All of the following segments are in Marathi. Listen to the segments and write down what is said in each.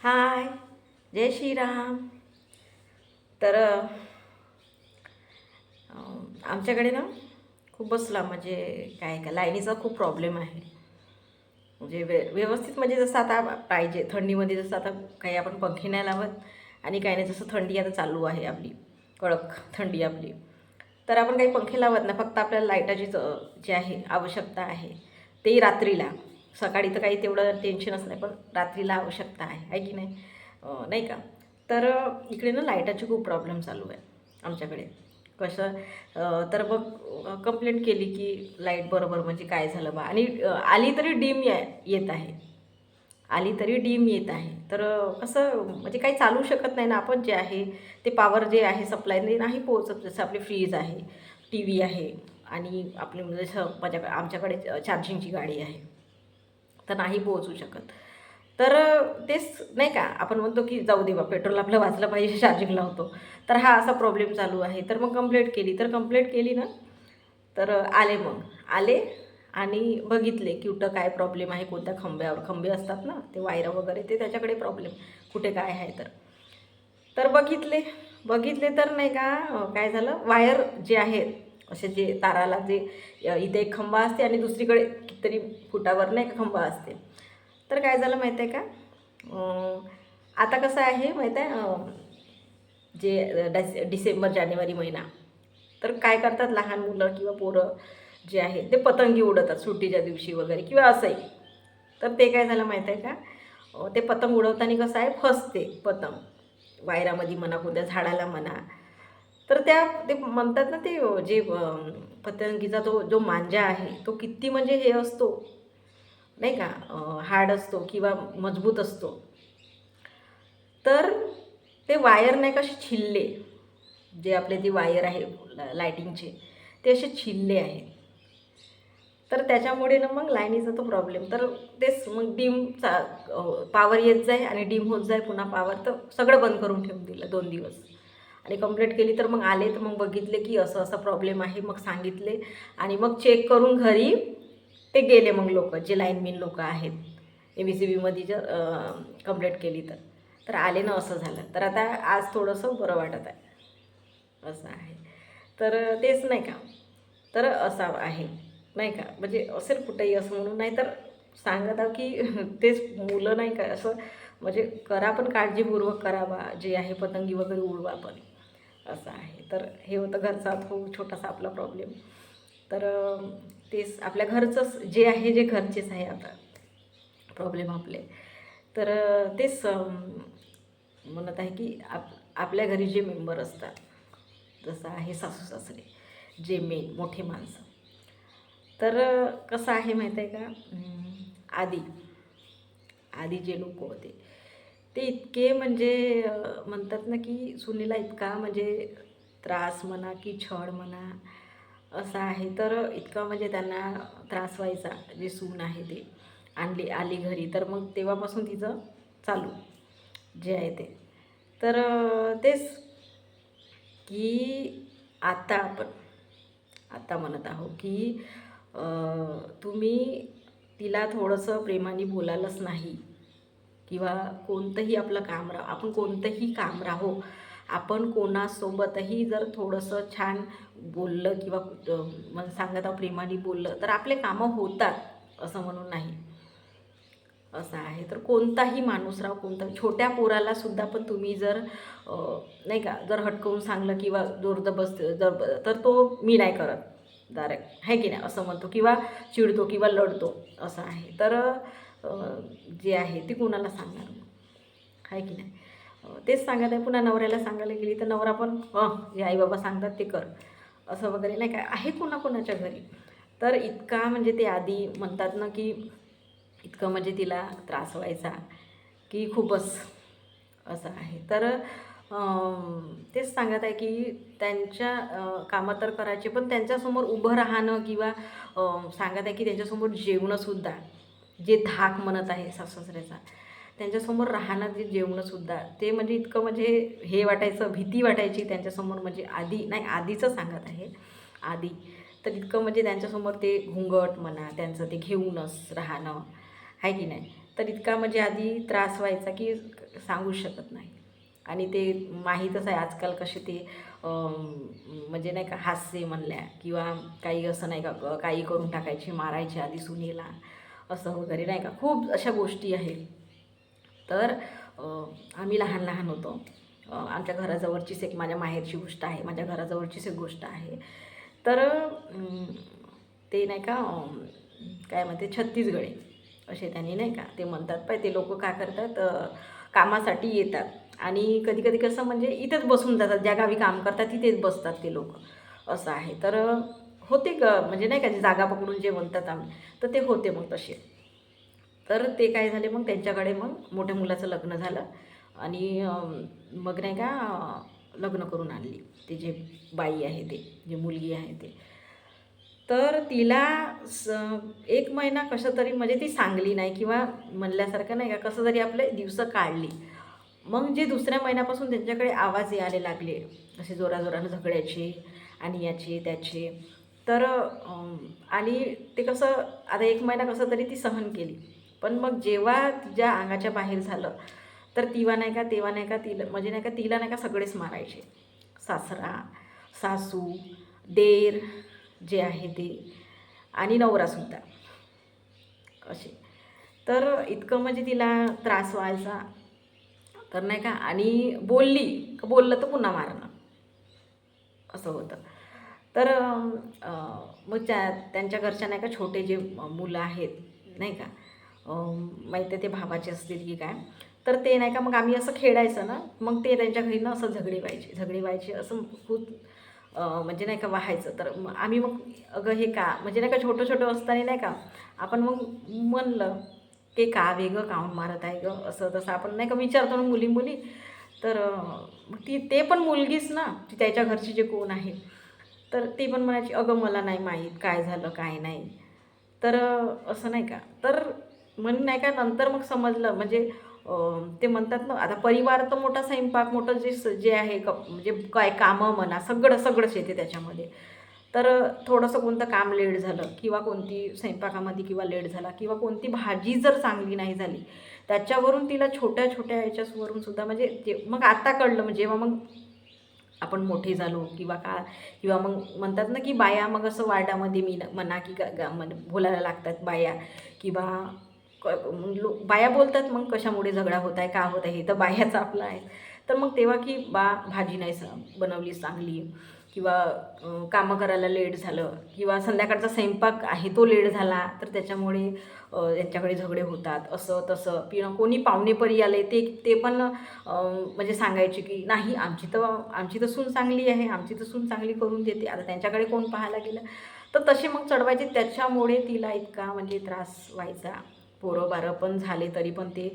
हाय, जय श्रीराम. तर आमच्याकडे ना खूप बसला म्हणजे काय का लाईनीचा खूप प्रॉब्लेम आहे. म्हणजे व्यवस्थित म्हणजे जसं आता पाहिजे थंडीमध्ये, जसं आता काही आपण पंखे नाही लावत आणि काही नाही, जसं थंडी आता चालू आहे आपली, कडक थंडी आपली, तर आपण काही पंखे लावत नाही. फक्त आपल्याला लाईटाची जी आहे आवश्यकता आहे, तेही रात्रीला. सकाळी तर काही तेवढं टेन्शनच नाही, पण रात्रीला आवश्यकता आहे की नाही, नाही का. तर इकडे ना लाईटाची खूप प्रॉब्लेम चालू आहे आमच्याकडे. कसं तर मग कंप्लेंट केली की लाईट बरोबर म्हणजे काय झालं बा, आणि आली तरी डीम येत आहे, आली तरी डीम येत आहे. तर कसं म्हणजे काही चालू शकत नाही ना आपण, जे आहे ते पॉवर जे आहे सप्लाय नाही पोहोचत. जसं आपली फ्रीज आहे, टी व्ही आहे, आणि आपली म्हणजे जसं आमच्याकडे चार्जिंगची गाडी आहे, तर नाही पोहोचू शकत. तर तेच नाही का, आपण म्हणतो की जाऊ दे बा, पेट्रोल आपलं वाचलं पाहिजे, चार्जिंग लावतो. तर हा असा प्रॉब्लेम चालू आहे. तर मग कंप्लेंट केली, तर कंप्लेंट केली ना, तर आले आणि बघितले की कुठं काय प्रॉब्लेम आहे, कोणत्या खंब्यावर. खंबे असतात ना ते वायरा वगैरे, ते त्याच्याकडे प्रॉब्लेम कुठे काय आहे. तर बघितले बघितले तर नाही का, काय झालं, वायर जे आहे, असे जे ताराला जे इथे एक खंबा असते आणि दुसरीकडे कितीतरी फुटावर नाही का खंबा असते. तर काय झालं माहीत आहे का, आता कसं आहे माहीत आहे, जे डिसेंबर जानेवारी महिना, तर काय करतात लहान मुलं किंवा पोरं जे आहे ते पतंगी उडवतात सुट्टीच्या दिवशी वगैरे किंवा असंही. तर ते काय झालं माहीत आहे का, ते पतंग उडवताना कसं आहे, फसते पतंग वायरामध्ये म्हणा, कोणत्या झाडाला म्हणा. तर ते म्हणतात ना, ते जे पतंगीचा तो जो मांजा आहे तो किती म्हणजे हे असतो नाही का, हार्ड असतो किंवा मजबूत असतो. तर ते वायर नाही कसे छिल्ले, जे आपले ती वायर आहे लायटिंगचे, ते असे छिल्ले आहेत. तर त्याच्यामुळे ना मग लाईनीचा तो प्रॉब्लेम. तर तेच मग डीमचा पॉवर येत जाय आणि डीम होत जाय पुन्हा पॉवर. तर सगळं बंद करून ठेवून दिलं 2 दिवस. आणि कंप्लेंट केली, तर मग आले, तर मग बघितले की असं असं प्रॉब्लेम आहे. मग सांगितले आणि मग चेक करून घरी ते गेले. मग लोक जे लाईनमॅन लोक आहेत, ABCBमध्ये जर कंप्लेंट केली तर आले ना, असं झालं. तर आता आज थोडंसं बरं वाटत आहे, असं आहे. तर तेच नाही का, तर असं आहे नाही का, म्हणजे असेल कुठेही असं म्हणून नाही, तर सांगत आहो की तेच मुलं नाही का असं, म्हणजे करा पण काळजीपूर्वक करावा, जे आहे पतंगी वगैरे उडवा पण, असं आहे. तर हे होतं घरचा खूप छोटासा आपला प्रॉब्लेम. तर तेच आपल्या घरचंच जे आहे, जे घरचेच आहे आता प्रॉब्लेम आपले. तर तेच म्हणत आहे की आपल्या घरी जे मेंबर असतात, जसं आहे सासू सासरे, जे मेन मोठे माणसं. तर कसं आहे माहीत आहे का, आधी आधी जे लोक होते ते इतके म्हणजे म्हणतात ना की सुनेला इतका म्हणजे त्रास म्हणा की छळ म्हणा, असं आहे. तर इतका म्हणजे त्यांना त्रास व्हायचा. जे सून आहे ते आली घरी, तर मग तेव्हापासून तिचं चालू जे आहे ते. तर तेच की आता म्हणत आहो की तुम्ही तिला थोडंसं प्रेमाने बोलालच नाही, किंवा कोणतंही आपलं काम आपण कोणतंही काम राहो, आपण कोणासोबतही जर थोडंसं छान बोललं किंवा मला सांगत आहो प्रेमाने बोललं, तर आपले कामं होतात, असं म्हणून नाही, असं आहे. तर कोणताही माणूस राव, कोणता छोट्या पोराला सुद्धा पण तुम्ही जर नाही का, जर हटकवून सांगलं किंवा जोरजबस्त जर, तर तो मी नाही करत डायरेक्ट, आहे की नाही, असं म्हणतो किंवा चिडतो किंवा लढतो, असं आहे. तर जे आहे ते कोणाला सांगणार मग, आहे की नाही. तेच सांगत आहे. पुन्हा नवऱ्याला सांगायला गेली तर नवरा पण जे आईबाबा सांगतात ते कर, असं वगैरे नाही काय आहे कोणाकोणाच्या घरी. तर इतका म्हणजे ते आधी म्हणतात ना की इतकं म्हणजे तिला त्रास व्हायचा की खूपच, असं आहे. तर तेच सांगत आहे की त्यांच्या कामं तर करायचे, पण त्यांच्यासमोर उभं राहणं किंवा सांगत आहे की त्यांच्यासमोर जेवणंसुद्धा, जे धाक म्हणत आहे सासू-सासऱ्याचा, त्यांच्यासमोर राहणं, जे जेवणंसुद्धा, ते म्हणजे इतकं म्हणजे हे वाटायचं, भीती वाटायची त्यांच्यासमोर. म्हणजे आधी नाही, आधीचं सांगत आहे, आधी तर इतकं म्हणजे त्यांच्यासमोर ते घुंगट म्हणा, त्यांचं ते घेऊनच राहणं, आहे की नाही. तर इतका म्हणजे आधी त्रास व्हायचा की सांगूच शकत नाही. आणि ते माहीतच आहे आजकाल कसे ते म्हणजे नाही का हास्य म्हणल्या किंवा काही असं नाही का काही करून टाकायचे, मारायचे आधी सुनेला असं वगैरे नाही का, खूप अशा गोष्टी आहेत. तर आम्ही लहान लहान होतो. आमच्या घराजवळचीच एक माझ्या माहेरची गोष्ट आहे, माझ्या घराजवळचीच एक गोष्ट आहे. तर ते नाही का काय म्हणते छत्तीसगडी असे त्यांनी नाही का ते म्हणतात. पाय ते लोक काय करतात, कामासाठी येतात आणि कधी कधी कसं म्हणजे इथेच बसून जातात, ज्या गावी काम करतात तिथेच बसतात ते लोक, असं आहे. तर होते म्हणजे नाही का जे जागा पकडून जे म्हणतात आम्ही, तर ते होते मग तसे. तर ते काय झाले मग त्यांच्याकडे मग मोठ्या मुलाचं लग्न झालं आणि मग नाही का लग्न करून आणली ती जे बाई आहे ते, जी मुलगी आहे ते. तर तिला एक महिना कसं तरी म्हणजे ती सांगली नाही किंवा म्हणल्यासारखं नाही का, कसं तरी आपले दिवस काढली. मग जे दुसऱ्या महिन्यापासून त्यांच्याकडे आवाज यायला लागले असे जोराजोरानं झगड्याचे आणि याचे त्याचे. तर आणि ते कसं आता एक महिना कसं तरी ती सहन केली. पण मग जेव्हा तिच्या अंगाच्या बाहेर झालं, तर तेव्हा नाही का तिला म्हणजे नाही का तिला नाही का सगळेच मारायचे. सासरा, सासू, देर जे आहे ते आणि नवरासुद्धा असे. तर इतकं म्हणजे तिला त्रास व्हायचा. तर नाही का आणि बोललं तर पुन्हा मारणं असं होतं. तर मग त्यांच्या घरच्या नाही का छोटे जे मुलं आहेत नाही का, माहीत आहे ते भावाचे असतील की काय, तर ते नाही का मग आम्ही असं खेळायचं ना, मग ते त्यांच्या घरी ना असं झगडे व्हायचे असं खूप म्हणजे नाही का व्हायचं. तर आम्ही मग अगं हे का म्हणजे नाही का छोटं छोटं असताना नाही का आपण मग म्हणलं ते का वेगळं काऊन मारत आहे गं, असं तसं आपण नाही का विचारतो ना मुली मुली. तर मग ते पण मुलगीच ना, ती त्याच्या घरची जे कोण आहे, तर ती पण म्हणायची अगं मला नाही माहीत काय झालं काय नाही. तर असं नाही का, तर म्हणून नाही का नंतर मग समजलं म्हणजे ते म्हणतात ना आता परिवार तर मोठा, स्वयंपाक मोठं जे आहे म्हणजे काय कामं म्हणा सगळंच येते त्याच्यामध्ये. तर थोडंसं कोणतं काम लेट झालं किंवा कोणती स्वयंपाकामध्ये किंवा लेट झाला किंवा कोणती भाजी जर चांगली नाही झाली, त्याच्यावरून तिला छोट्या छोट्या ह्याच्यावरून सुद्धा म्हणजे मग आता कळलं म्हणजे जेव्हा मग आपण मोठे झालो किंवा किंवा मग म्हणतात ना की बाया मग असं वार्डामध्ये मी म्हणा की बोलायला लागतात बाया किंवा बाया बोलतात मग कशामुळे झगडा होत आहे का होत आहे, हे तर बायाचं आपलं आहे. तर मग तेव्हा की भाजी नाही बनवली चांगली किंवा कामं करायला लेट झालं किंवा संध्याकाळचा स्वयंपाक आहे तो लेट झाला, तर त्याच्यामुळे यांच्याकडे झगडे होतात असं तसं. कोणी पाहुणेपरी आले ते पण म्हणजे सांगायचे की नाही आमची तर सून चांगली आहे, आमची तर सून चांगली करून देते, आता त्यांच्याकडे कोण पाहायला गेलं. तर तसे मग चढवायचे. त्याच्यामुळे तिला इतका म्हणजे त्रास व्हायचा. पोरं बारं पण झाले तरी पण ते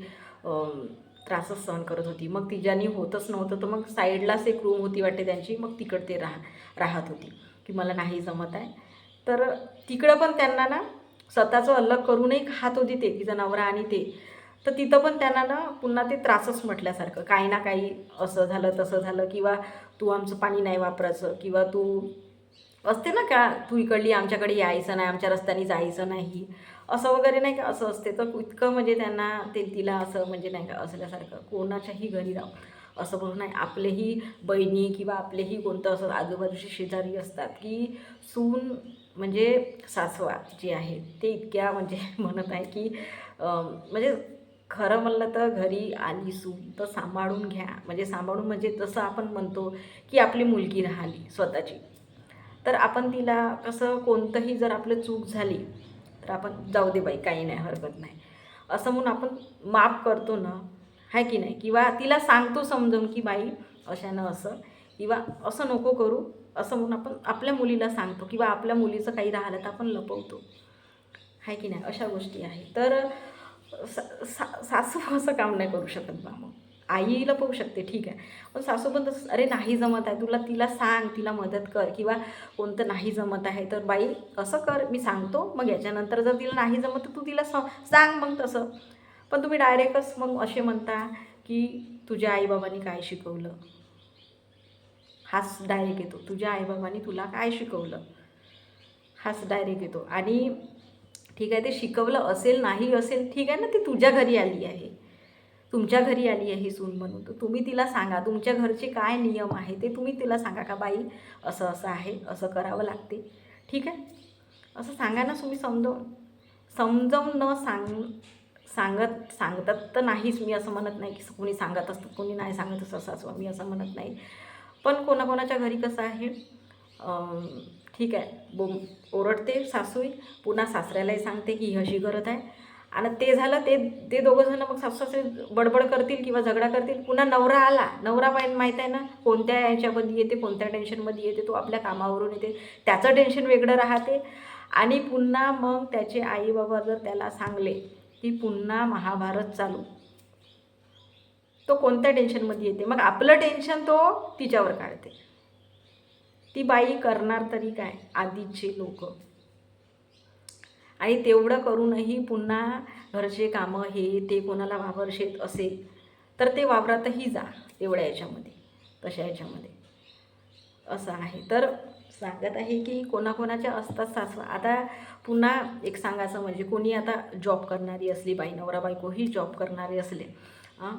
त्रासच सहन करत होती. मग तिच्यानी होतच नव्हतं तर मग साईडलाच एक रूम होती वाटते त्यांची, मग तिकडं ते राहत होती की मला नाही जमत आहे. तर तिकडं पण त्यांना ना स्वतःचं अलग करूनही खात होती ते तिचा नवरा आणि ते. तर तिथं पण त्यांना ना पुन्हा ते त्रासच म्हटल्यासारखं काही ना काही असं झालं तसं झालं किंवा तू आमचं पाणी नाही वापरायचं किंवा तू असते ना का तू इकडली आमच्याकडे यायचं नाही, आमच्या रस्त्याने जायचं नाही असं वगैरे नाही का असं असते. तर इतकं म्हणजे त्यांना तिला असं म्हणजे नाही का असल्यासारखं कोणाच्याही घरी राहू असं म्हणून नाही. आपलेही बहिणी किंवा आपलेही कोणतं असं आजूबाजूचे शेजारी असतात की सून म्हणजे सासवा जे आहे ते इतक्या म्हणजे म्हणत आहे की म्हणजे खरं म्हणलं तर घरी आली सून तर सांभाळून घ्या. म्हणजे सांभाळून म्हणजे जसं आपण म्हणतो की आपली मुलगी राहिली स्वतःची, तर आपण तिला कसं कोणतंही जर आपलं चूक झाली तर आपण जाऊ दे बाई काही नाही हरकत नाही असं म्हणून आपण माफ करतो ना, आहे की नाही. किंवा तिला सांगतो समजून की बाई अशानं असं किंवा असं नको करू असं म्हणून आपण आपल्या मुलीला सांगतो किंवा आपल्या मुलीचं काही राहिलं तर आपण लपवतो, आहे की नाही. अशा गोष्टी आहेत. तर सासू असं काम नाही करू शकत बा. मग आई लपवू शकते ठीक आहे, पण सासू पण तसं अरे नाही जमत आहे तिला सांग, तिला मदत कर किंवा कोणतं नाही जमत आहे तर बाई असं कर मी सांगतो, मग याच्यानंतर जर तिला नाही जमत तर तू तिला सांग मग तसं. पण तुम्ही डायरेक्टच मग असे म्हणता की तुझ्या आईबाबांनी काय शिकवलं. हाच डायरेक्ट येतो, तुझ्या आईबाबांनी तुला काय शिकवलं, हाच डायरेक्ट येतो. आणि ठीक आहे ते शिकवलं असेल नाही असेल ठीक आहे ना, ती तुझ्या घरी आली आहे तुमच्या घरी आली आहे ही सून म्हणून, तर तुम्ही तिला सांगा तुमच्या घरचे काय नियम आहे ते तुम्ही तिला सांगा का बाई असं असं आहे, असं करावं लागते, ठीक आहे, असं सांगा ना तुम्ही समजावून. समजावून न सांगतात तर नाहीच, मी असं म्हणत नाही की कोणी सांगत असतं कोणी नाही सांगत असं सासू, मी असं म्हणत नाही. पण कोणाकोणाच्या घरी कसं आहे, ठीक आहे ओरडते सासूई, पुन्हा सासऱ्यालाही सांगते की ही अशी करत आहे, आणि ते झालं ते ते दोघंजणं मग सासू सासरे बडबड करतील किंवा झगडा करतील. पुन्हा नवरा आला, नवरा माहीत आहे ना कोणत्या याच्यामध्ये येते, कोणत्या टेन्शनमध्ये येते, तो आपल्या कामावरून येते, त्याचं टेन्शन वेगळं राहते. आणि पुन्हा मग त्याचे आई बाबा जर त्याला सांगले की पुन्हा महाभारत चालू, तो कोणत्या टेन्शनमध्ये येते, मग आपलं टेन्शन तो तिच्यावर काढते. ती बाई करणार तरी काय आधीचे लोक, आणि तेवढं करूनही पुन्हा घरचे कामं हे ते, कोणाला वावर शेत असेल तर ते वावरातही जा तेवढ्या याच्यामध्ये, तशा याच्यामध्ये असं आहे. तर सांगत आहे की कोणाकोणाच्या असतात सासवा. आता पुन्हा एक सांगायचं म्हणजे कोणी आता जॉब करणारी असली बाई, नवरा बायकोही जॉब करणारे असले,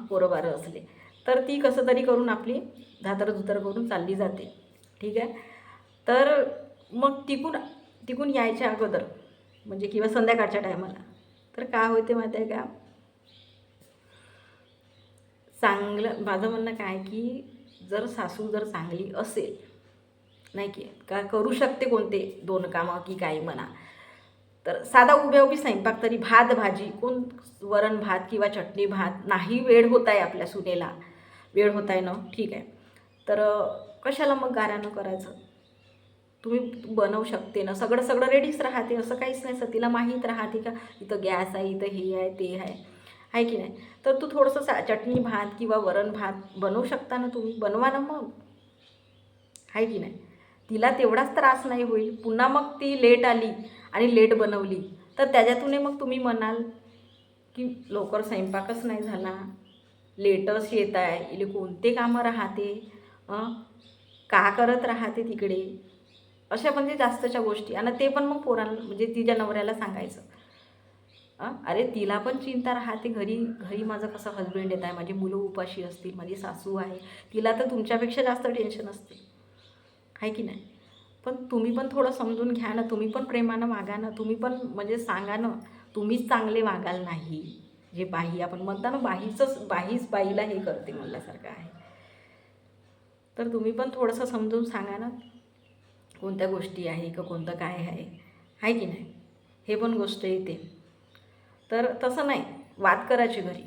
पोरंबारं असले, तर ती कसं तरी करून आपली धातरधुतर करून चालली जाते, ठीक आहे. तर मग तिकून यायच्या अगोदर म्हणजे किंवा संध्याकाळच्या टायमाला तर काय होते माहिती आहे का, चांगलं माझं म्हणणं काय की जर सासू जर चांगली असेल, नाही की का करू शकते कोणते 2 कामं की काही म्हणा, तर साधा उभ्या उभी स्वयंपाक तरी, भात भाजी कोण, वरण भात किंवा चटणी भात, नाही वेळ होत आहे आपल्या सुनेला, वेळ होत आहे ना, ठीक आहे, तर कशाला मग गाऱ्यानं करायचं, तुम्ही बनवू शकते ना, सगळं रेडीच राहते, असं काहीच नाही. तिला माहीत राहते का इथं गॅस आहे, इथं हे आहे ते आहे की नाही. तर तू थोडंसं चटणी भात किंवा वरण भात बनवू शकता ना, तुम्ही बनवा ना मग, आहे की नाही. तिला तेवढाच त्रास नाही होईल. पुन्हा मग ती लेट आली आणि लेट बनवली तर त्याच्यातूनही मग तुम्ही म्हणाल की लवकर स्वयंपाकच नाही झाला, लेटच येत आहे, इले कोणते कामं राहते, का करत राहते तिकडे, अशा म्हणजे जास्तच्या गोष्टी. आणि ते पण मग पोरांना म्हणजे तिच्या नवऱ्याला सांगायचं, अरे तिला पण चिंता राहते, घरी माझं कसं हजबंड येत आहे, माझी मुलं उपाशी असतील, माझी सासू आहे, तिला तर तुमच्यापेक्षा जास्त टेन्शन असते, आहे की नाही. पण तुम्ही पण थोडं समजून घ्या ना, तुम्ही पण प्रेमानं वागा ना, तुम्ही पण म्हणजे सांगा ना, तुम्हीच चांगले वागाल नाही. जे बाही आपण म्हणता ना, बाहीच बाईला हे करते म्हणल्यासारखं आहे. तर तुम्ही पण थोडंसं समजून सांगा ना, कोणत्या गोष्टी आहे का कोणतं काय आहे की नाही, हे पण गोष्ट येते. तर तसं नाही वाद करायचे घरी,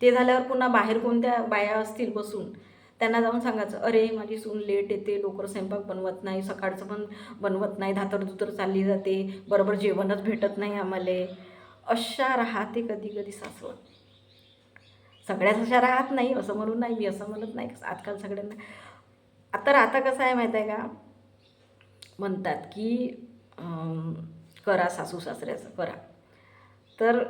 ते झाल्यावर पुन्हा बाहेर कोणत्या बाया असतील बसून, त्यांना जाऊन सांगायचं, अरे माझी सून लेट येते, लवकर स्वयंपाक बनवत नाही, सकाळचं पण बनवत नाही, धातरधुतर चालली जाते, बरोबर जेवणच भेटत नाही आम्हाला. अशा राहते कधी कधी सासवं. सगळ्याच अशा राहत नाही असं म्हणून नाही, मी असं म्हणत नाही आजकाल सगळ्यांना. तर आता कसं आहे माहीत आहे का, म्हणतात की करा सासू सासऱ्याचं करा, तर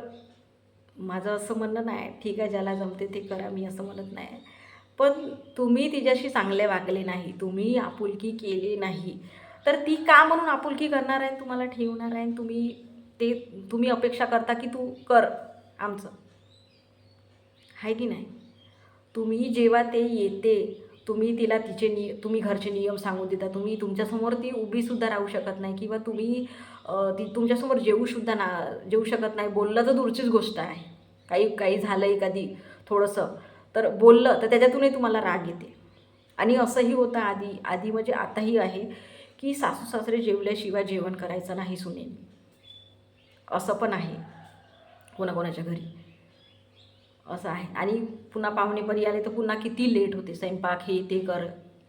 माझं असं म्हणणं नाही, ठीक आहे ज्याला जमते ते करा, मी असं म्हणत नाही. पण तुम्ही तिच्याशी चांगले वागले नाही, तुम्ही आपुलकी केली नाही, तर ती का म्हणून आपुलकी करणार आहे, तुम्हाला ठेवणार आहे, तुम्ही अपेक्षा करता की तू कर आमचं, आहे की नाही. तुम्ही जेव्हा ते येते, तुम्ही तिला तुम्ही घरचे नियम सांगून देता, तुम्ही तुमच्यासमोर ती उभीसुद्धा राहू शकत नाही, किंवा तुम्ही ती तुमच्यासमोर जेवू शकत नाही, बोललं तर दूरचीच गोष्ट आहे, काही झालं एखादी थोडंसं तर बोललं तर त्याच्यातूनही तुम्हाला राग येते. आणि असंही होतं आधी म्हणजे आताही आहे की सासू सासरे जेवल्याशिवाय जेवण करायचं नाही सुनेनी, असं पण आहे कोणाकोणाच्या घरी, असं आहे. आणि पुन्हा पाहुणेपरी आले तर पुन्हा किती लेट होते, स्वयंपाक हे ते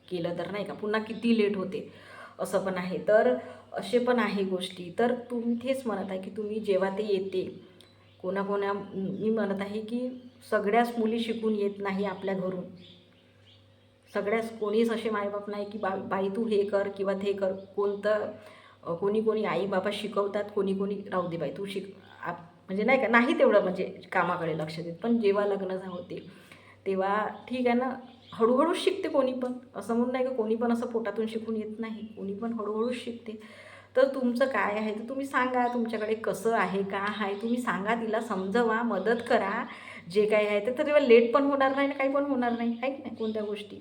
केलं तर नाही का, पुन्हा किती लेट होते, असं पण आहे. तर असे पण आहे गोष्टी. तर तुम्ही तेच म्हणत आहे की तुम्ही जेव्हा ते येते मी म्हणत आहे की सगळ्याच मुली शिकून येत नाही आपल्या घरून, कोणीच असे मायबाप नाही की बाई तू हे कर किंवा ते कर. कोणी आई बाबा शिकवतात, कोणी राहू दे बाई तू म्हणजे नाही का, नाही तेवढं म्हणजे कामाकडे लक्ष देत. पण जेव्हा लग्न होते तेव्हा ठीक आहे ना, हळूहळूच शिकते कोणी पण, असं म्हणून नाही का कोणी पण असं पोटातून शिकून येत नाही, कोणी पण हळूहळूच शिकते. तर तुमचं काय आहे तर तुम्ही सांगा, तुमच्याकडे कसं आहे का आहे तुम्ही सांगा, तिला समजवा, मदत करा, जे काही आहे तर तेव्हा लेट पण होणार नाही ना, काही पण होणार नाही, आहे की नाही कोणत्या गोष्टी.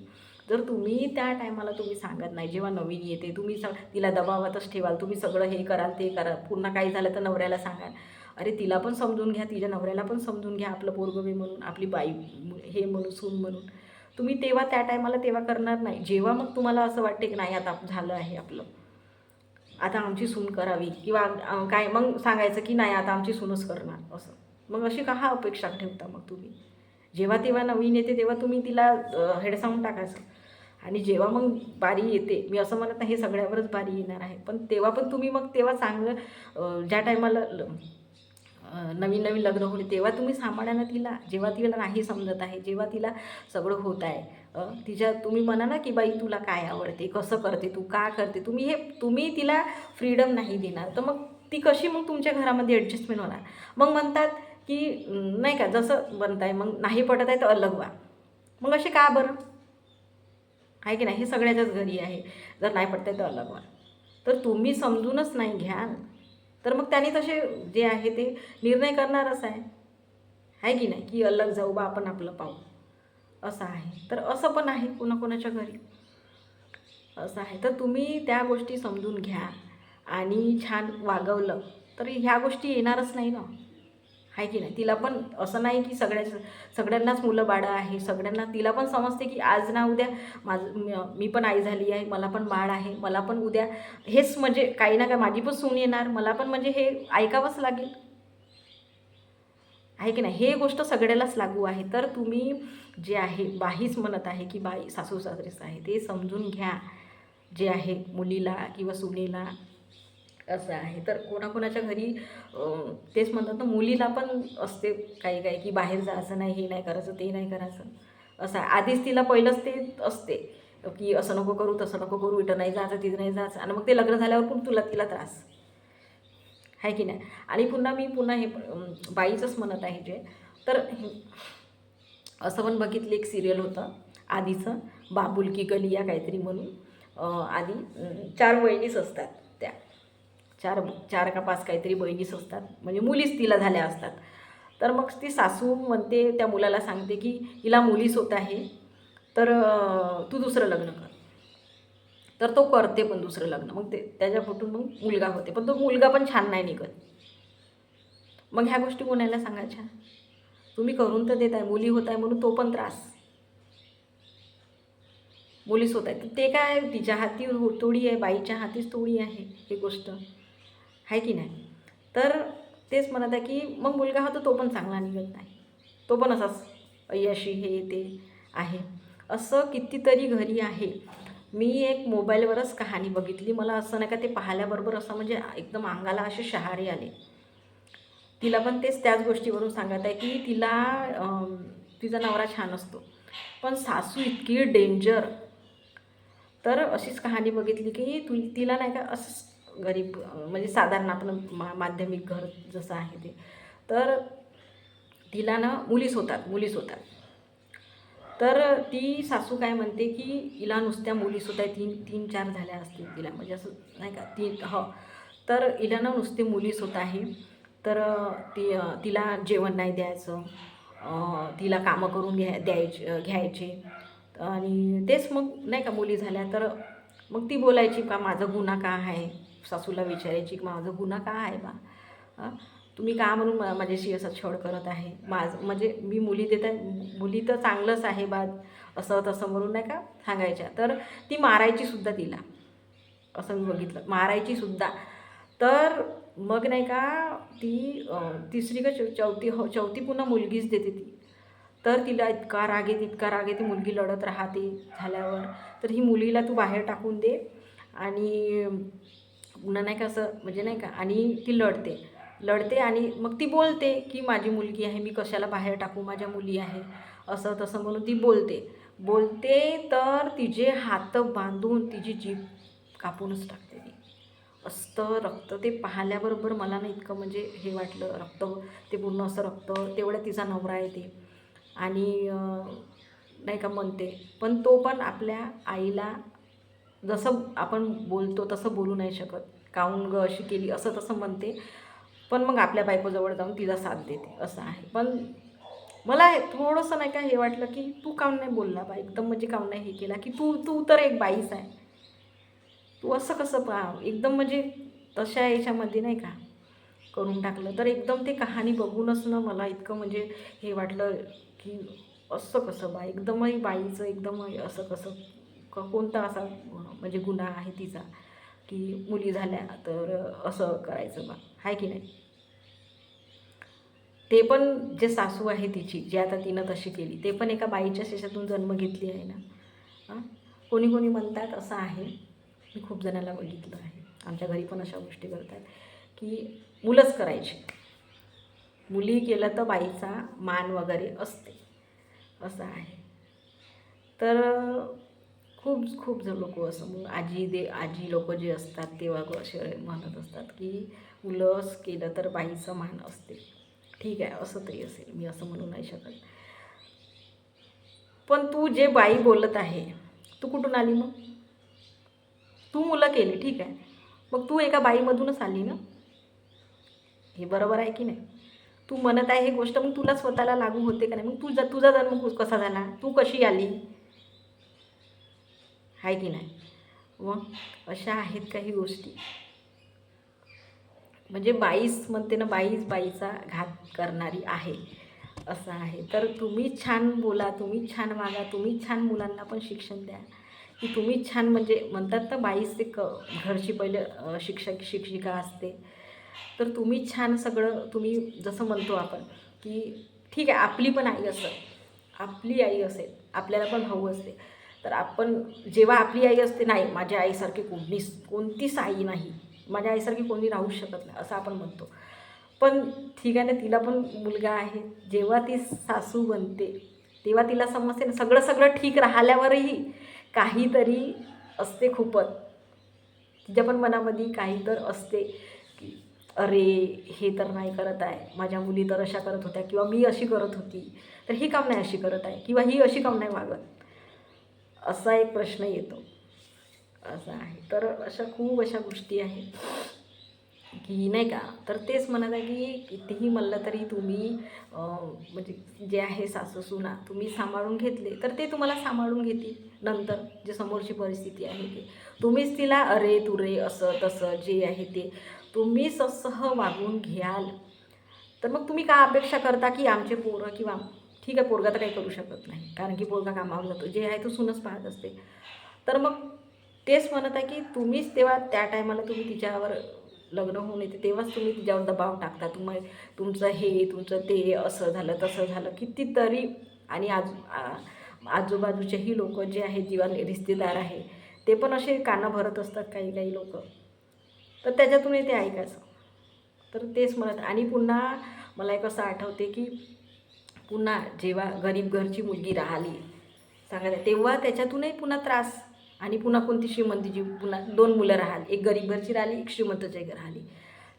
जर तुम्ही त्या टायमाला तुम्ही सांगत नाही, जेव्हा नवीन येते तुम्ही तिला दबावातच ठेवाल, तुम्ही सगळं हे कराल ते कराल, पुन्हा काही झालं तर नवऱ्याला सांगाल. अरे तिला पण समजून घ्या, तिच्या नवऱ्याला पण समजून घ्या, आपलं पोरगं बी म्हणून, आपली बाई हे म्हणून, सून म्हणून. तुम्ही तेव्हा त्या टायमाला तेव्हा करणार नाही. जेव्हा मग तुम्हाला असं वाटते की नाही आता झालं आहे आपलं, आता आमची सून करावी, किंवा काय मग सांगायचं की नाही आता आमची सूनच करणार असं. मग अशी का अपेक्षा ठेवता मग तुम्ही. जेव्हा तेव्हा नवीन येते तेव्हा तुम्ही तिला हेडसावून टाकायचं. आणि जेव्हा मग बारी येते, मी असं म्हणत नाही हे सगळ्यावरच बारी येणार आहे, पण तेव्हा पण तुम्ही मग तेव्हा चांगलं ज्या टायमाला नवीन नवीन लग्न होते तेव्हा तुम्ही सांभाळा ना तिला. जेव्हा तिला नाही समजत आहे, जेव्हा तिला सगळं होत आहे, तिच्या तुम्ही म्हणा ना की बाई तुला काय आवडते, कसं करते तू, का करते, तुम्ही तिला फ्रीडम नाही देणार तर मग ती कशी मग तुमच्या घरामध्ये ॲडजस्टमेंट होणार. मग म्हणतात की नाही का, जसं बनताय मग नाही पटत आहे तर अलग व्हा. मग असे का बरं, आहे की नाही, हे सगळ्याच्याच घरी आहे. जर नाही पटत आहे तर अलग व्हा. तर तुम्ही समजूनच नाही घ्याल तर मग त्याने तसे जे आहे ते निर्णय करणारच आहे की नाही, की अलग जाऊ बा आपण आपलं पाहू, असं आहे. तर असं पण आहे कोणाकोणाच्या घरी, असं आहे. तर तुम्ही त्या गोष्टी समजून घ्या आणि छान वागवलं तर ह्या गोष्टी येणारच नाही ना, आहे की नाही. तिला पण असं नाही की सगळ्यांनाच मुलं बाळं आहे, सगळ्यांना तिला पण समजते की आज ना उद्या मी पण आई झाली आहे, मला पण बाळ आहे, मला पण उद्या हेच म्हणजे काही ना काही माझी पण सून येणार, मला पण म्हणजे हे ऐकावंच लागेल, आहे की नाही. हे गोष्ट सगळ्यालाच लागू आहे. तर तुम्ही जे आहे बाईच म्हणत आहे की बाई सासू सासरेच आहे ते समजून घ्या, जे आहे मुलीला किंवा सुनेला, असं आहे. तर कोणाकोणाच्या घरी तेच म्हणतात ना, मुलीला पण असते काही काही की बाहेर जायचं नाही, हे नाही करायचं, ते नाही करायचं, असं आहे. आधीच तिला पहिलंच ते असते की असं नको करू, तसं नको करू, इथं नाही जायचं, तिथं नाही जायचं, आणि मग ते लग्न झाल्यावर पण तिला त्रास, आहे की नाही. आणि पुन्हा हे बाईचंच म्हणत आहे जे, तर असं पण बघितलं एक सिरियल होतं आधीचं, बाबुल की गलिया काहीतरी म्हणून. आधी 4 वहिनीच असतात त्या, चार का 5 काहीतरी बहिणीच असतात, म्हणजे मुलीच तिला झाल्या असतात. तर मग ती सासू म्हणते, त्या मुलाला सांगते की हिला मुलीच होत आहे तर तू दुसरं लग्न कर. तर तो करते पण दुसरं लग्न, मग त्याच्या पोटून मग मुलगा होते, पण तो मुलगा पण छान नाही निघत. मग ह्या गोष्टी कोणाला सांगायच्या. तुम्ही करून तर देत आहे, मुली होत आहे म्हणून तो पण त्रास, मुलीच होत आहे. तर ते काय तिच्या हाती तोडी आहे, बाईच्या हातीच तोडी आहे ही गोष्ट, आहे की नाही. तर तेच म्हणत आहे की मग मुलगा होतो तो पण चांगला निघत नाही, तो पण असाच अय्याशी हे ते आहे. असं कितीतरी घरी आहे. मी एक मोबाईलवरच कहाणी बघितली, मला असं नाही का ते पाहिल्याबरोबर असं म्हणजे एकदम अंगाला असे शहारे आले. तिला पण त्याच गोष्टीवरून सांगत आहे की तिचा नवरा छान असतो पण सासू इतकी डेंजर. तर अशीच कहाणी बघितली की तिला नाही का असंच गरीब म्हणजे साधारण आपण माध्यमिक घर जसं आहे ते, तर तिला ना मुलीच होतात. तर ती सासू काय म्हणते की हिला नुसत्या मुलीच होत आहे, 3-4 झाल्या असतील तिला, म्हणजे असं नाही का तर हिला ना नुसते मुलीच होत आहे. तर तिला जेवण नाही द्यायचं, तिला कामं करून घ्यायचे. आणि तेच मग नाही का मुली झाल्या तर मग ती बोलायची का माझं गुन्हा का आहे, सासूला विचारायची की माझं गुन्हा का आहे बा, तुम्ही का म्हणून माझ्याशी असा छळ करत आहे, म्हणजे मी मुली देत आहे, मुली तर चांगलंच आहे बा, असं तसं म्हणून नाही का सांगायच्या. तर ती मारायची सुद्धा तिला, असं मी बघितलं, मारायची सुद्धा. तर मग नाही का ती तिसरी का चौथी पुन्हा मुलगीच देते ती. तर तिला इतका राग येते, मुलगी लढत राहते झाल्यावर. तर ही मुलीला तू बाहेर टाकून दे, आणि पुन्हा नाही का असं म्हणजे नाही का, आणि ती लढते आणि मग ती बोलते की माझी मुलगी आहे, मी कशाला बाहेर टाकू, माझ्या मुली आहे, असं तसं म्हणून ती बोलते. तर तिचे हात बांधून तिची जीभ कापूनच टाकते ती. असतं रक्त, ते पाहिल्याबरोबर मला ना इतकं म्हणजे हे वाटलं, रक्त ते पूर्ण असं रक्त, तेवढ्या तिचा नवरा येते आणि नाही का म्हणते, पण तो पण आपल्या आईला जसं आपण बोलतो तसं बोलू नाही शकत, काहून ग अशी केली असं तसं म्हणते, पण मग आपल्या बायकोजवळ जाऊन तिला साथ देते, असं आहे. पण मला थोडंसं नाही का हे वाटलं की तू काऊन नाही बोलला बा, एकदम म्हणजे काऊन नाही हे केला की तू तू तर एक बाईच आहे, तू असं कसं एकदम म्हणजे तशा याच्यामध्ये नाही का करून टाकलं. तर एकदम ते कहाणी बघूनच ना मला इतकं म्हणजे हे वाटलं की असं कसं बा, एकदमही बाईचं एकदम असं कसं कोणता असा म्हणजे गुन्हा आहे तिचा की मुली झाल्या तर असं करायचं बा, आहे की नाही. ते पण जे सासू आहे तिची, जे आता तिनं तशी केली, ते पण एका बाईच्या शेषातून जन्म घेतली आहे ना. हां, कोणी कोणी म्हणतात असं आहे, मी खूप जणांना बघितलं आहे, आमच्या घरी पण अशा गोष्टी करतात की मुलंच करायची, मुली केलं तर बाईचा मान वगैरे असते, असं आहे. तर खूप खूप जण लोक असं मग आजी लोक जे असतात तेव्हा असे म्हणत असतात की मुलंच केलं तर बाईचं मान असते. ठीक आहे, असं तरी असेल, मी असं म्हणू नाही शकत. पण तू जे बाई बोलत आहे, तू कुठून आली मग? तू मुलं केली ठीक आहे, मग तू एका बाईमधूनच आली ना, हे बरोबर आहे की नाही. तू म्हणत आहे ही गोष्ट, मग तुला स्वतःला लागू होते का नाही? मग तुझा जन्म कसा झाला, तू कशी आली, आहे की नाही. मग अशा आहेत काही गोष्टी, म्हणजे बाईच म्हणते ना, बाईच बाईचा घात करणारी आहे, असं आहे. तर तुम्ही छान बोला, तुम्ही छान वागा, तुम्ही छान मुलांना पण शिक्षण द्या की तुम्ही छान, म्हणजे म्हणतात ना बाईच एक घरची पहिले शिक्षिका असते. तर तुम्ही छान सगळं, तुम्ही जसं म्हणतो आपण की ठीक आहे, आपली पण आई असेल, आपली आई असेल, आपल्याला पण भाऊ असते, तर आपण जेव्हा आपली आई असते, नाही माझ्या आईसारखी कोणतीच आई नाही, माझ्या आईसारखी कोणी राहू शकत नाही, असं आपण म्हणतो. पण ठीक आहे ना, तिला पण मुलगा आहे, जेव्हा ती सासू बनते तेव्हा तिला समजते ना, सगळं सगळं ठीक राहिल्यावरही काहीतरी असते खूपच, तिच्या पण मनामध्ये काही तर असते की अरे हे तर नाही करत आहे, माझ्या मुली तर अशा करत होत्या, किंवा मी अशी करत होती तर ही काम नाही अशी करत आहे, किंवा ही अशी काम नाही वागत, असा एक प्रश्न येतो, असं आहे. तर अशा खूप अशा गोष्टी आहेत की नाही का. तर तेच म्हणत आहे की कितीही म्हणलं तरी तुम्ही म्हणजे जे आहे सासू सुना तुम्ही सांभाळून घेतले तर ते तुम्हाला सांभाळून घेतील नंतर, जे समोरची परिस्थिती आहे ते तुम्हीच तिला अरे तुरे असं तसं जे आहे ते तुम्हीच असं वागून घ्याल. तर मग तुम्ही का अपेक्षा करता की आमचे पोरं, किंवा ठीक आहे पोरगा तर काही करू शकत नाही कारण की पोरगा कामावर जातो, जे आहे तो सूनच पाहत असते. तर मग तेच म्हणत आहे की तुम्हीच तेव्हा त्या टायमाला तुम्ही तिच्यावर लग्न होऊन येते तेव्हाच तुम्ही तिच्यावर दबाव टाकता, तुमचं हे तुमचं ते असं झालं तसं झालं कितीतरी. आणि आजूबाजूचेही लोक जे आहेत, जीवन रिश्तेदार आहे, ते पण असे कानं भरत असतात काही काही लोक, तर त्याच्यातूनही ते ऐकायचं. तर तेच म्हणत. आणि पुन्हा मला एक असं आठवते की पुन्हा जेव्हा गरीब घरची मुलगी राहिली सांगायला, तेव्हा त्याच्यातूनही पुन्हा त्रास. आणि पुन्हा कोणती श्रीमंतीची, पुन्हा 2 मुलं राहिली, एक गरीब घरची राहिली, एक श्रीमंताची राहिली.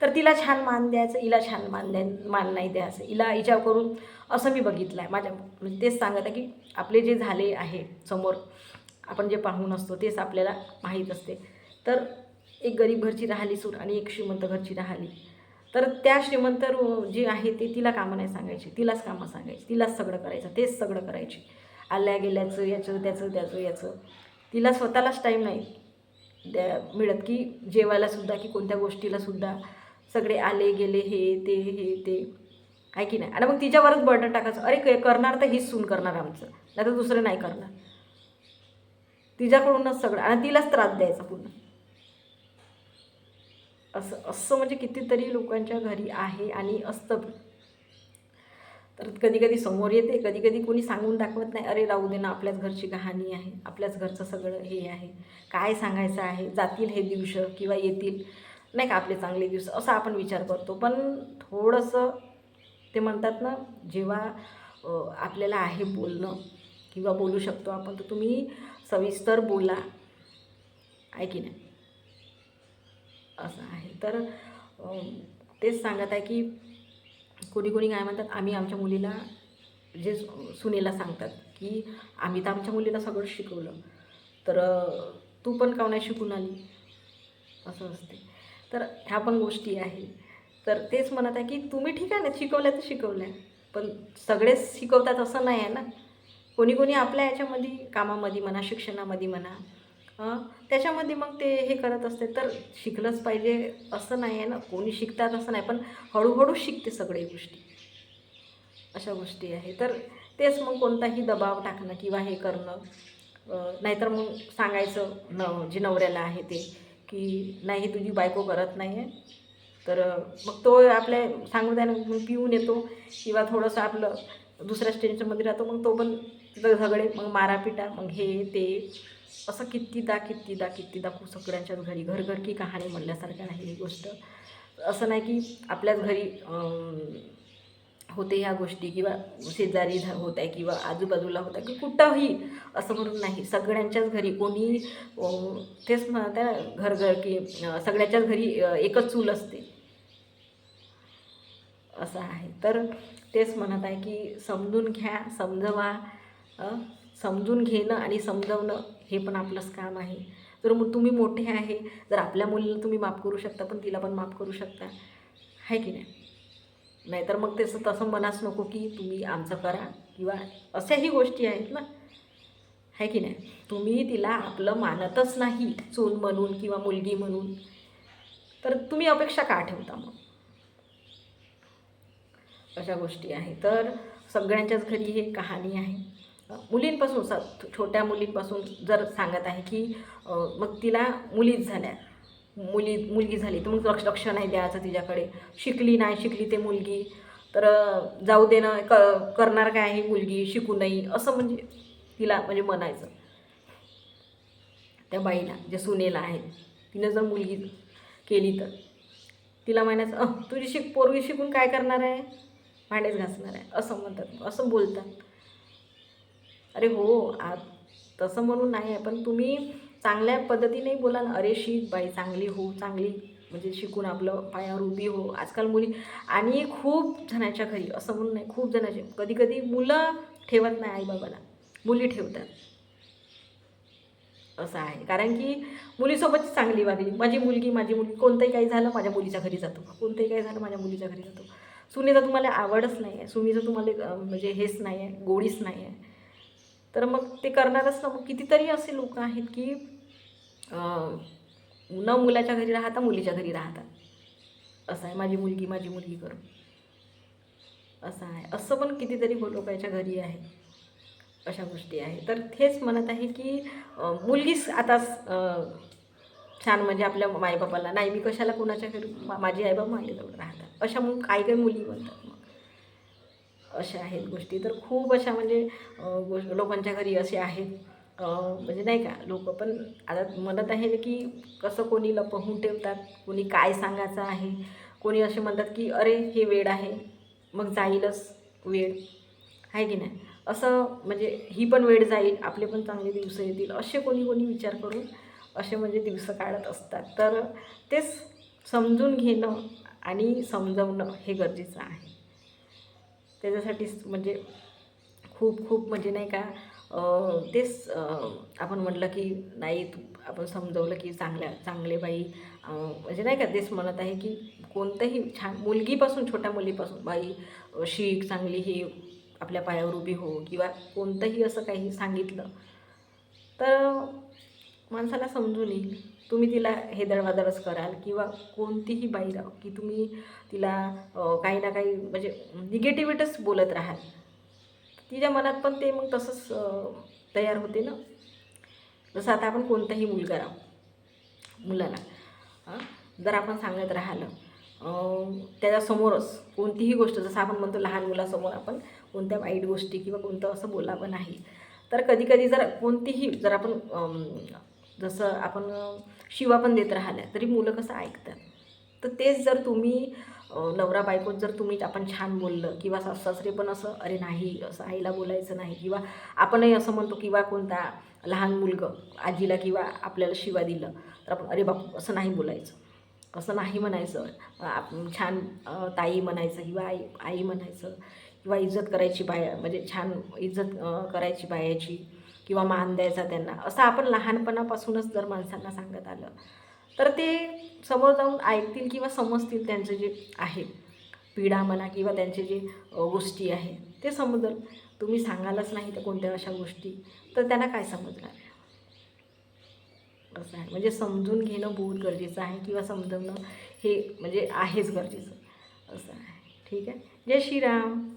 तर तिला छान मान द्यायचं, हिला छान मान नाही द्यायचं, हिच्यावर करून असं मी बघितलं आहे माझ्या, म्हणजे तेच सांगत आहे की आपले जे झाले आहे समोर, आपण जे पाहून असतो तेच आपल्याला माहीत असते. तर एक गरीब घरची राहिली सून आणि एक श्रीमंत घरची राहिली, तर त्या श्रीमंत जी आहे ते तिला कामं नाही सांगायची, तिलाच कामं सांगायची, तिलाच सगळं करायचं, तेच सगळं करायची, आल्या गेल्याचं याचं त्याचं याचं. तिला स्वतःलाच टाईम नाही मिळत की जेवायलासुद्धा की कोणत्या गोष्टीलासुद्धा. सगळे आले गेले हे ते आहे की नाही. आणि मग तिच्यावरच बर्डन टाकायचं, अरे करणार तर हीच सून करणार आमचं, नाही तर दुसरं नाही करणार, तिच्याकडूनच सगळं, आणि तिलाच त्रास द्यायचा पुन्हा. असं असं म्हणजे कितीतरी लोकांच्या घरी आहे आणि असतं. तर कधी कधी समोर येते, कधी कधी कोणी सांगून दाखवत नाही, अरे राहू दे ना, आपल्याच घरची कहाणी आहे, आपल्याच घरचं सगळं हे आहे, काय सांगायचं आहे, जातील हे दिवस किंवा येतील नाही का आपले चांगले दिवस, असा आपण विचार करतो. पण थोडंसं ते म्हणतात ना, जेव्हा आपल्याला आहे बोलणं किंवा बोलू शकतो आपण, तर तुम्ही सविस्तर बोला, आहे की नाही, असं आहे. तर तेच सांगत आहे की कोणी कोणी काय म्हणतात, आम्ही आमच्या मुलीला, जे सुनेला सांगतात की आम्ही तर आमच्या मुलीला सगळं शिकवलं, तर तू पण का नाही शिकून आली, असं असते. तर ह्या पण गोष्टी आहे. तर तेच म्हणत आहे की तुम्ही ठीक आहे ना, शिकवल्या तर शिकवल्या, पण सगळेच शिकवतात असं नाही आहे ना. कोणी कोणी आपल्या याच्यामध्ये कामामध्ये म्हणा, शिक्षणामध्ये म्हणा, त्याच्यामध्ये मग ते हे करत असते. तर शिकलंच पाहिजे असं नाही आहे ना, कोणी शिकतात असं नाही, पण हळूहळू शिकते सगळ्या गोष्टी, अशा गोष्टी आहे. तर तेच मग कोणताही दबाव टाकणं किंवा हे करणं, नाहीतर मग सांगायचं जे नवऱ्याला आहे ते, की नाही तुझी बायको करत नाही आहे. तर मग तो आपल्या सांगू द्या ना, मग पिऊन येतो किंवा थोडंसं आपलं दुसऱ्याच टेन्शनमध्ये राहतो. मग तो पण तिथं झगडे, मग मारापिटा, मग हे ते असं कितीदा कितीदा कितीदा खूप सगळ्यांच्याच घरी घर घर की कहाणी म्हणल्यासारखं आहे ही गोष्ट. असं नाही की आपल्याच घरी होते ह्या गोष्टी किंवा शेजारी होत आहे किंवा आजूबाजूला होत आहे की कुठंही, असं म्हणून नाही. सगळ्यांच्याच घरी कोणी तेच म्हणत आहे घर घर की सगळ्याच्याच घरी एकच चूल असते, असं आहे. तर तेच म्हणत आहे की समजून घ्या, समजवा. समजून घेणं आणि समजवणं हे पण आपलंच काम आहे. जर मग तुम्ही मोठे आहे, जर आपल्या मुलीला तुम्ही माफ करू शकता, पण तिला पण माफ करू शकता, आहे की नाही? नाहीतर मग तसं तसं मनाच नको की तुम्ही आमचं करा किंवा अशाही गोष्टी आहेत ना, आहे की नाही? तुम्ही तिला आपलं मानतच नाही सून म्हणून किंवा मुलगी म्हणून, तर तुम्ही अपेक्षा का ठेवता मग? अशा गोष्टी आहे. तर सगळ्यांच्याच घरी हे कहाणी आहे. मुलींपासून छोट्या मुलींपासून जर सांगत आहे की मग तिला मुलीच झाल्या, मुलगी झाली तर मग लक्ष नाही द्यायचं तिच्याकडे. शिकली नाही शिकली ते मुलगी, तर जाऊ दे ना, करणार काय आहे मुलगी, शिकू नाही असं म्हणजे तिला म्हणजे म्हणायचं. त्या बाईला जे सुनेला आहे, तिनं जर मुलगी केली तर तिला म्हणायचं तुझी पोरगी शिकून काय करणार आहे, भांडेच घासणार आहे, असं म्हणतात, असं बोलतात. अरे हो, तसं म्हणून नाही आहे, पण तुम्ही चांगल्या पद्धतीने बोला ना. अरे शिक बाई, चांगली हो, चांगली म्हणजे शिकून आपलं पायावर उभी हो. आजकाल मुली, आणि खूप जणांच्या घरी असं म्हणून नाही, खूप जणांचे कधी कधी मुलं ठेवत नाही आईबाबाला, मुली ठेवतात, असं आहे. कारण की मुलीसोबतच चांगली वागली, माझी मुलगी कोणतंही काही झालं माझ्या मुलीच्या घरी जातो, कोणतंही काही झालं माझ्या मुलीच्या घरी जातो. सुनेचं तुम्हाला आवडच नाही आहे, सुनेचं तुम्हाला म्हणजे हेच नाही आहे, गोडीच नाही आहे, तर मग ते करणारच ना. मग कितीतरी असे लोक आहेत की न मुलाच्या घरी राहता मुलीच्या घरी राहतात, असं आहे. माझी मुलगी करून, असं आहे. असं पण कितीतरी लोकांच्या घरी आहे, अशा गोष्टी आहे. तर हेच म्हणत आहे की मुलगीच आता छान म्हणजे आपल्या माईबापाला नाही, मी कशाला कुणाच्या घरी, माझी आईबाप माझ्याजवळ राहतात, अशा मग काही काही मुली म्हणतात. मग अशा आहेत गोष्टी. तर खूप अशा म्हणजे लोकांच्या घरी असे आहेत, म्हणजे नाही का, लोक पण आता म्हणत आहे की कसं कोणी लपवून ठेवतात, कोणी काय सांगायचं आहे, कोणी असे म्हणतात की अरे हे वेड आहे, मग जाईलच वेळ, आहे की नाही? असं म्हणजे ही पण वेळ जाईल, आपले पण चांगले दिवस येतील, असे कोणी कोणी विचार करून असे म्हणजे दिवस काढत असतात. तर तेच समजून घेणं आणि समजवणं हे गरजेचं आहे. त्याच्यासाठीच म्हणजे खूप खूप म्हणजे नाही का, तेच आपण म्हटलं की नाही, आपण समजवलं की चांगले बाई, म्हणजे नाही का, तेच म्हणत आहे की कोणतंही छान मुलगीपासून, छोट्या मुलीपासून, बाई शिक, चांगली ही आपल्या पायावर उभी हो, किंवा कोणतंही असं काही सांगितलं तर माणसाला समजून येईल. तुम्ही तिला हेदरवादरच कराल किंवा कोणतीही बाई राहो की तुम्ही तिला काही ना काही म्हणजे निगेटिव्हिटीच बोलत राहाल, तिच्या मनात पण ते मग तसंच तयार होते ना. जसं आता आपण कोणताही मुलगा राहू, मुलाला जर आपण सांगत राहिलं त्याच्यासमोरच कोणतीही गोष्ट, जसं आपण म्हणतो लहान मुलासमोर आपण कोणत्या वाईट गोष्टी किंवा कोणतं असं बोलावं नाही, तर कधी कधी जर कोणतीही जर आपण जसं आपण शिवा पण देत राहिल्या तरी मुलं कसं ऐकतात. तर तेच जर तुम्ही नवरा बायकोत जर तुम्ही आपण छान बोललं किंवा सासरे पण असं अरे नाही असं आईला बोलायचं नाही, किंवा आपणही असं म्हणतो किंवा कोणता लहान मुलगं आजीला किंवा आपल्याला शिवा दिलं तर आपण अरे बापू असं नाही बोलायचं, असं नाही म्हणायचं, छान ताई म्हणायचं किंवा आई म्हणायचं, किंवा इज्जत करायची म्हणजे छान इज्जत करायची बायाची, किंवा मान द्यायचा त्यांना, असं आपण लहानपणापासूनच जर माणसांना सांगत आलं तर ते समोर जाऊन ऐकतील किंवा समजतील त्यांचं जे आहे. पीडा म्हणा किंवा त्यांचे जे गोष्टी आहेत ते समजेल. तुम्ही सांगालच नाही तर कोणत्या अशा गोष्टी, तर त्यांना काय समजणार आहे. असं आहे, म्हणजे समजून घेणं बहुत गरजेचं आहे किंवा समजवणं हे म्हणजे आहेच गरजेचं. असं आहे. ठीक आहे. जय श्रीराम.